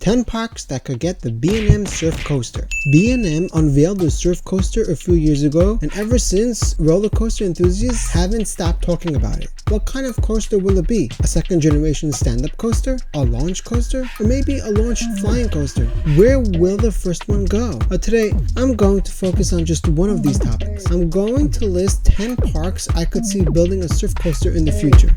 10 parks that could get the B&M Surf Coaster. B&M unveiled the Surf Coaster a few years ago, and ever since, roller coaster enthusiasts haven't stopped talking about it. What kind of coaster will it be? A second generation stand-up coaster? A launch coaster? Or maybe a launched flying coaster? Where will the first one go? Today, I'm going to focus on just one of these topics. I'm going to list 10 parks I could see building a surf coaster in the future.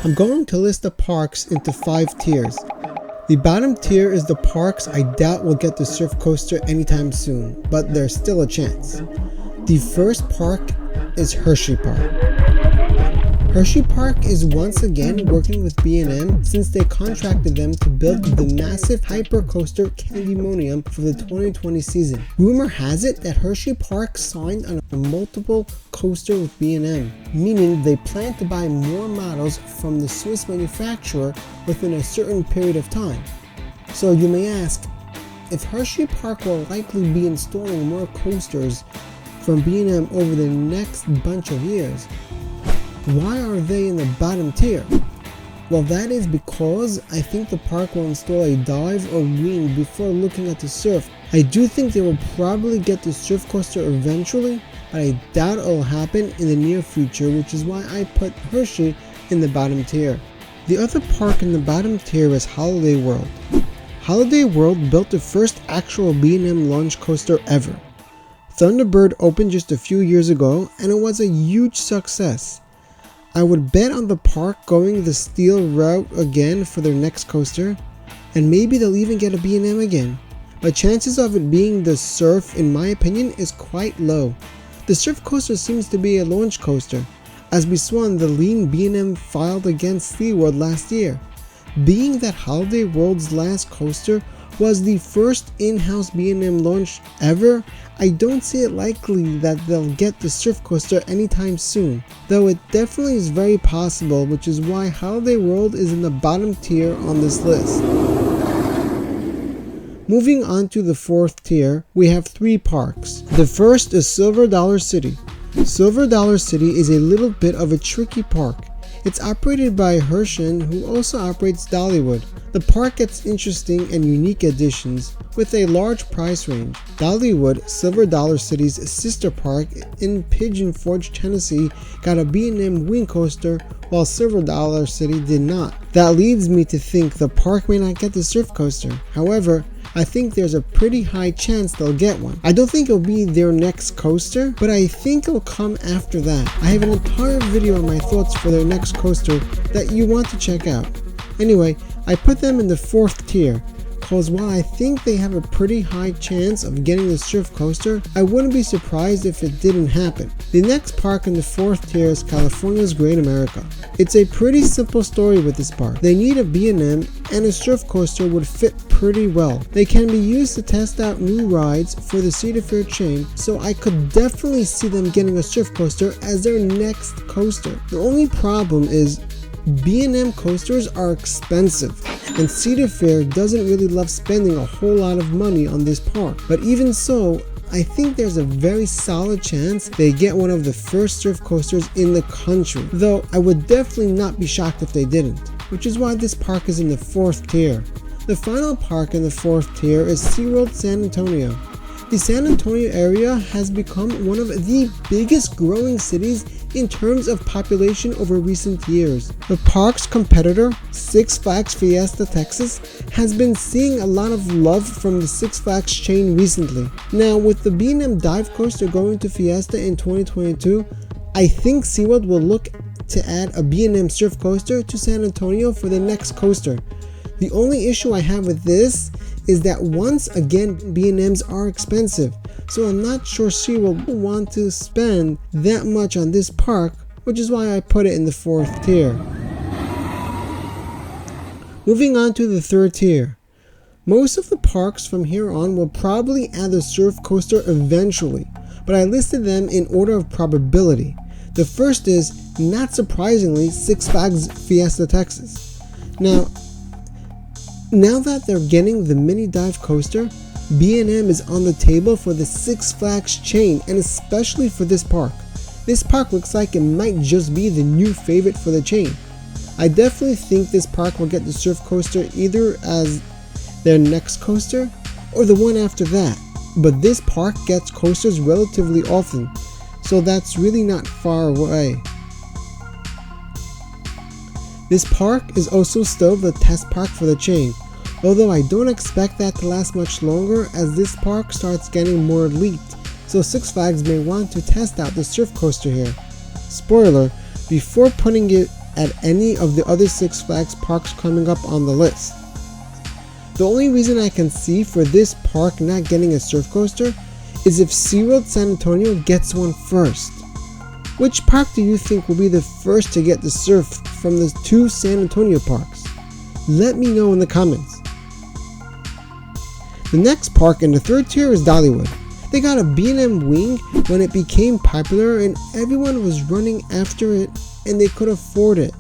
I'm going to list the parks into 5 tiers. The bottom tier is the parks I doubt will get the surf coaster anytime soon, but there's still a chance. The first park is Hershey Park. Hershey Park is once again working with B&M since they contracted them to build the massive hypercoaster Canobie for the 2020 season. Rumor has it that Hershey Park signed on a multiple coaster with B&M, meaning they plan to buy more models from the Swiss manufacturer within a certain period of time. So you may ask, if Hershey Park will likely be installing more coasters from B&M over the next bunch of years, why are they in the bottom tier? Well, that is because I think the park will install a dive or wing before looking at the surf. I do think they will probably get the surf coaster eventually, but I doubt it will happen in the near future, which is why I put Hershey in the bottom tier. The other park in the bottom tier is Holiday World. Holiday World built the first actual B&M launch coaster ever. Thunderbird opened just a few years ago and it was a huge success. I would bet on the park going the steel route again for their next coaster, and maybe they'll even get a B&M again, but chances of it being the surf in my opinion is quite low. The surf coaster seems to be a launch coaster, as we saw in the lean B&M filed against Seaworld last year. Being that Holiday World's last coaster was the first in-house B&M launch ever, I don't see it likely that they'll get the surf coaster anytime soon, though it definitely is very possible, which is why Holiday World is in the bottom tier on this list. Moving on to the fourth tier, we have 3 parks. The first is Silver Dollar City. Silver Dollar City is a little bit of a tricky park. It's operated by Herschend, who also operates Dollywood. The park gets interesting and unique additions with a large price range. Dollywood, Silver Dollar City's sister park in Pigeon Forge, Tennessee, got a B&M wing coaster while Silver Dollar City did not. That leads me to think the park may not get the surf coaster. However, I think there's a pretty high chance they'll get one. I don't think it'll be their next coaster, but I think it'll come after that. I have an entire video on my thoughts for their next coaster that you want to check out. Anyway, I put them in the 4th tier, because while I think they have a pretty high chance of getting the surf coaster, I wouldn't be surprised if it didn't happen. The next park in the 4th tier is California's Great America. It's a pretty simple story with this park. They need a B&M and a surf coaster would fit pretty well. They can be used to test out new rides for the Cedar Fair chain, so I could definitely see them getting a surf coaster as their next coaster. The only problem is B&M coasters are expensive, and Cedar Fair doesn't really love spending a whole lot of money on this park. But even so, I think there's a very solid chance they get one of the first surf coasters in the country, though I would definitely not be shocked if they didn't, which is why this park is in the 4th tier. The final park in the 4th tier is Seaworld San Antonio. The San Antonio area has become one of the biggest growing cities in terms of population over recent years. The park's competitor, Six Flags Fiesta Texas, has been seeing a lot of love from the Six Flags chain recently. Now, with the B&M dive coaster going to Fiesta in 2022, I think Seaworld will look to add a B&M surf coaster to San Antonio for the next coaster. The only issue I have with this is that once again B&Ms are expensive, so I'm not sure Seaworld will want to spend that much on this park, which is why I put it in the 4th tier. Moving on to the 3rd tier. Most of the parks from here on will probably add the surf coaster eventually, but I listed them in order of probability. The first is, not surprisingly, Six Flags Fiesta Texas. Now that they're getting the mini dive coaster, B&M is on the table for the Six Flags chain, and especially for this park. This park looks like it might just be the new favorite for the chain. I definitely think this park will get the surf coaster either as their next coaster or the one after that. But this park gets coasters relatively often, so that's really not far away. This park is also still the test park for the chain, although I don't expect that to last much longer as this park starts getting more elite, so Six Flags may want to test out the surf coaster here. Spoiler, before putting it at any of the other Six Flags parks coming up on the list. The only reason I can see for this park not getting a surf coaster is if Seaworld San Antonio gets one first. Which park do you think will be the first to get the surf from the two San Antonio parks? Let me know in the comments. The next park in the third tier is Dollywood. They got a B&M wing when it became popular and everyone was running after it and they could afford it.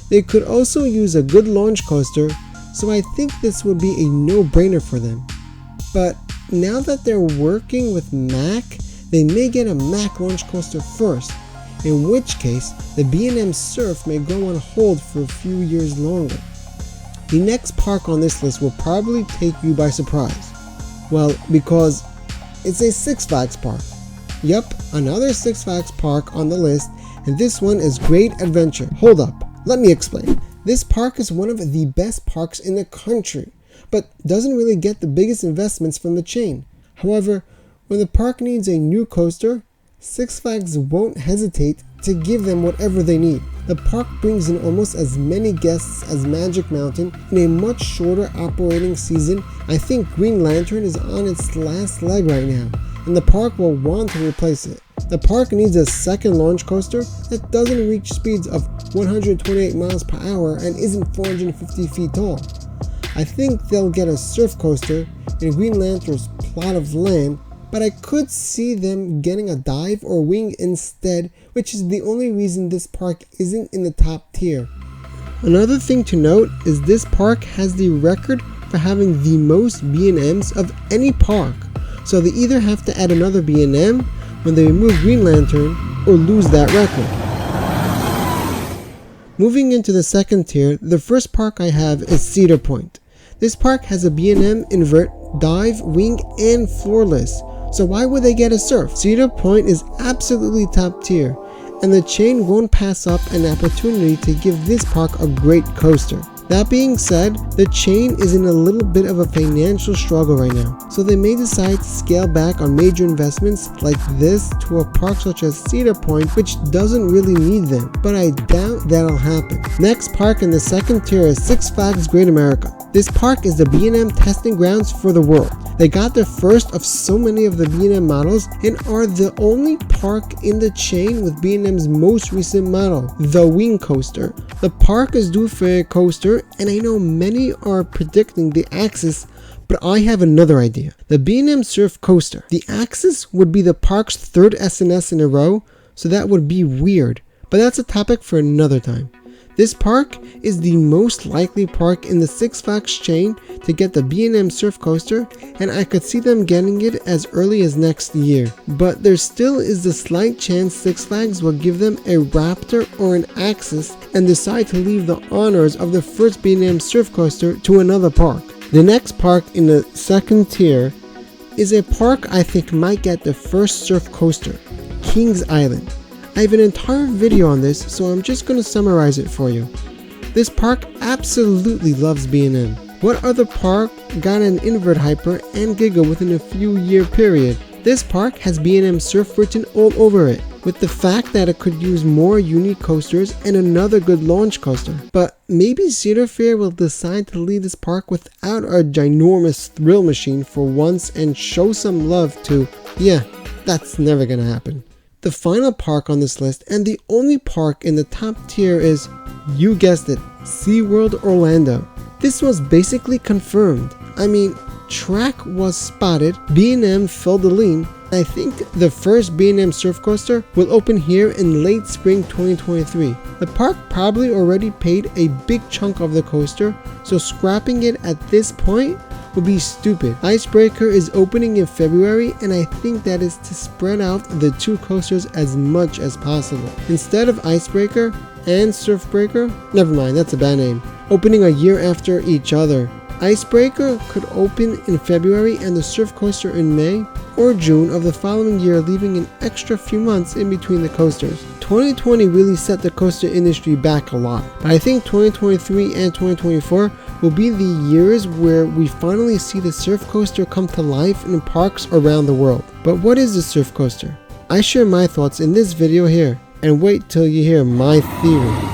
They could also use a good launch coaster, so I think this would be a no-brainer for them. But now that they're working with Mack, they may get a Mack launch coaster first, in which case the B&M Surf may go on hold for a few years longer. The next park on this list will probably take you by surprise. Well, because it's a Six Flags park. Yup, another Six Flags park on the list, and this one is Great Adventure. Hold up, let me explain. This park is one of the best parks in the country, but doesn't really get the biggest investments from the chain. However, when the park needs a new coaster, Six Flags won't hesitate to give them whatever they need. The park brings in almost as many guests as Magic Mountain in a much shorter operating season. I think Green Lantern is on its last leg right now, and the park will want to replace it. The park needs a second launch coaster that doesn't reach speeds of 128 miles per hour and isn't 450 feet tall. I think they'll get a surf coaster in Green Lantern's plot of land, but I could see them getting a dive or wing instead, which is the only reason this park isn't in the top tier. Another thing to note is this park has the record for having the most B&Ms of any park, so they either have to add another B&M when they remove Green Lantern or lose that record. Moving into the second tier, the first park I have is Cedar Point. This park has a B&M invert, dive, wing, and floorless, so why would they get a surf? Cedar Point is absolutely top tier, and the chain won't pass up an opportunity to give this park a great coaster. That being said, the chain is in a little bit of a financial struggle right now, so they may decide to scale back on major investments like this to a park such as Cedar Point, which doesn't really need them, but I doubt that'll happen. Next park in the second tier is Six Flags Great America. This park is the B&M testing grounds for the world. They got the first of so many of the B&M models and are the only park in the chain with B&M's most recent model, the Wing Coaster. The park is due for a coaster, and I know many are predicting the Axis, but I have another idea. The B&M Surf Coaster. The Axis would be the park's third SNS in a row, so that would be weird, but that's a topic for another time. This park is the most likely park in the Six Flags chain to get the B&M Surf Coaster, and I could see them getting it as early as next year. But there still is the slight chance Six Flags will give them a Raptor or an Axis and decide to leave the honors of the first B&M Surf Coaster to another park. The next park in the second tier is a park I think might get the first surf coaster, Kings Island. I have an entire video on this, so I'm just going to summarize it for you. This park absolutely loves B&M. What other park got an invert hyper and Giga within a few year period? This park has B&M surf written all over it, with the fact that it could use more unique coasters and another good launch coaster. But maybe Cedar Fair will decide to leave this park without a ginormous thrill machine for once and show some love to, yeah, that's never gonna happen. The final park on this list, and the only park in the top tier, is, you guessed it, SeaWorld Orlando. This was basically confirmed. I mean, track was spotted, B&M filled the lane. I think the first B&M surf coaster will open here in late spring 2023. The park probably already paid a big chunk of the coaster, so scrapping it at this point would be stupid. Icebreaker is opening in February, and I think that is to spread out the two coasters as much as possible. Instead of Icebreaker and Surfbreaker, never mind, that's a bad name, opening a year after each other. Icebreaker could open in February and the Surf Coaster in May or June of the following year, leaving an extra few months in between the coasters. 2020 really set the coaster industry back a lot, but I think 2023 and 2024 will be the years where we finally see the surf coaster come to life in parks around the world. But what is the surf coaster? I share my thoughts in this video here, and wait till you hear my theory.